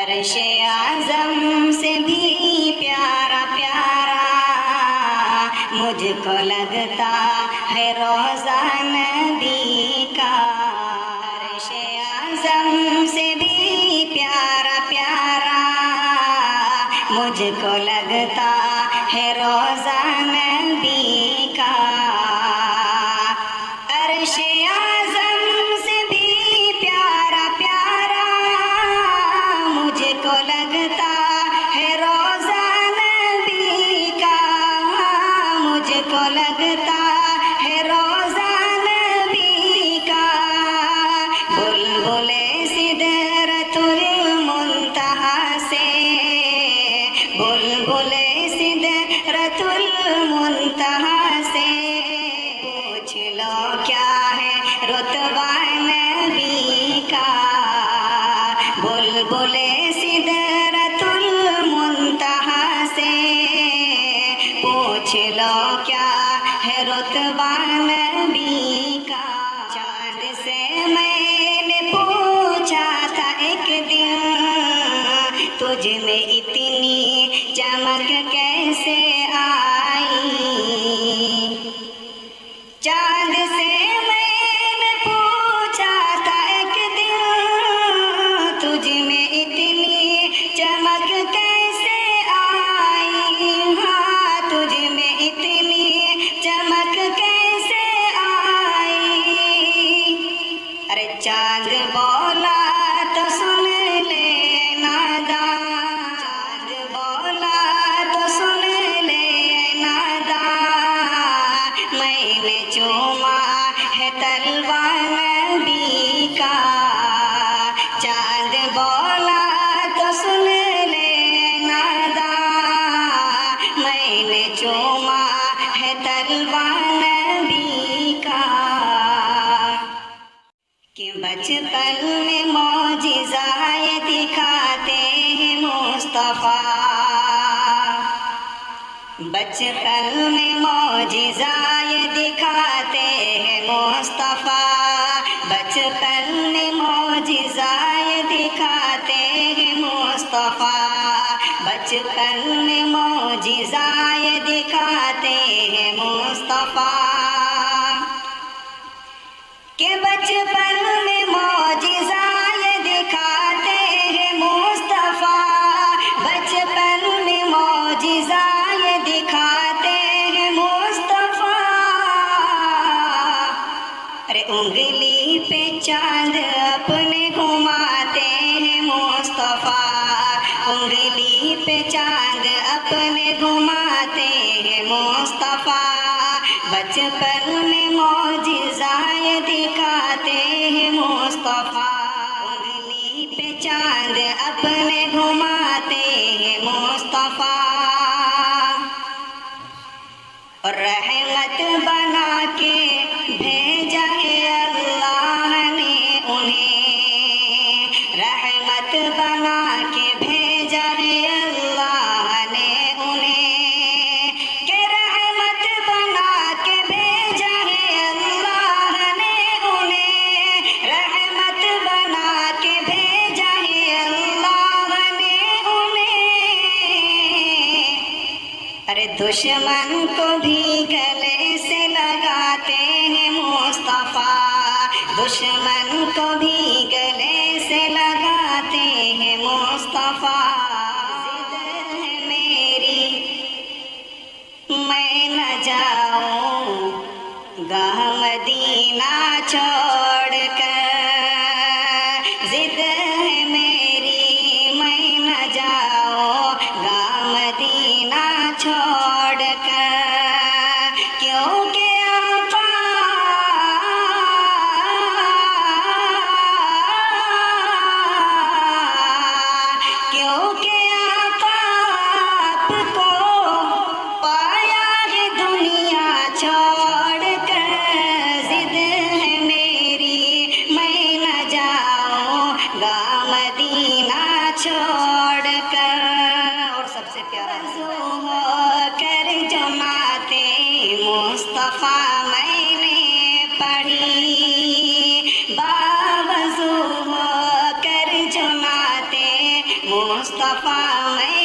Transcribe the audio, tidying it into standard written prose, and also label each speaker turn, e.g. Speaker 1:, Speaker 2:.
Speaker 1: عرش اعظم سے بھی پیارا پیارا مجھ کو لگتا ہے روضہ نبی کا، عرش اعظم سے بھی پیارا پیارا مجھ کو لگتا ہے روضہ نبی کا، عرش اعظم سے بھی پیارا پیارا مجھ کو لگتا ہے روضہ نبی کا، مجھ کو لگتا ہے روضہ نبی کا، بلبل سدرۃ المنتہا سے، بلبل سدرۃ المنتہا سے پوچھ لو کیا ہے رتبہ نبی کا، بلبل سدرۃ المنتہا سے پوچھ لو کیا ہے رتبہ نبی کا، چاند سے میں نے پوچھا تھا ایک دن تجھ میں اتنی چمک کیسے آئی، چاند سے میں نے پوچھا تھا ایک دن تجھ میں اتنی چمک کیسے آئی، ہاں تجھ میں اتنی چمک کیسے آئی، ارے چاند بولا تو سن لے ناداں، چاند بولا تو سن لے ناداں، میں نے چوما ہے تلوہ نبی کا، چاند بولا تو سن لے ناداں، میں نے چوما ہے تلوہ نبی کا، کہ بچپن میں معجزائے دکھاتے ہیں مصطفیٰ، بچپن میں معجزائے دکھاتے ہیں مصطفیٰ، بچپن میں معجزائے دکھاتے ہیں مصطفیٰ، بچپن میں معجزائے دکھاتے ہیں مصطفیٰ، کہ بچپن میں معجزائے دکھاتے ہیں مصطفیٰ، بچپن میں معجزائے دکھاتے ہیں مصطفیٰ، ارے انگلی پہ چاند اپنے گھماتے ہیں مصطفیٰ، انگلی پہ چاند اپنے گھماتے ہیں مصطفیٰ، بچپن میں معجزائے دکھاتے ہیں مصطفیٰ، انگلی پہ چاند اپنے گھماتے ہیں مصطفیٰ، اور رحمت بنا کے بھیجا ہے اللہ نے انہیں، رحمت بنا کے بھیجا ہے اللہ نے انہیں، کہ رحمت بنا کے بھیجا ہے اللہ نے انہیں، رحمت بنا کے بھیجا ہے اللہ نے انہیں، ارے دشمن کو بھی گلے سے لگاتے ہیں مصطفیٰ، دشمن کو بھی گلے سے لگاتے ہیں مصطفیٰ، ضد ہے میری میں نہ جاؤں گاہ مدینہ چھوڑ کر، ضد ہے میری میں نہ جاؤں گاہ مدینہ چھوڑ کر، کیونکہ آقا کیونکہ آقا آپ کو پایا ہے دنیا چھوڑ کر، ضد ہے میری میں نہ جاؤں گاہ مدینہ چھوڑ کر، اور سب سے پیارا ہو کر جماعت مصطفیٰ میں نے پڑھی، باوضو ہو کر جماعت مصطفیٰ میں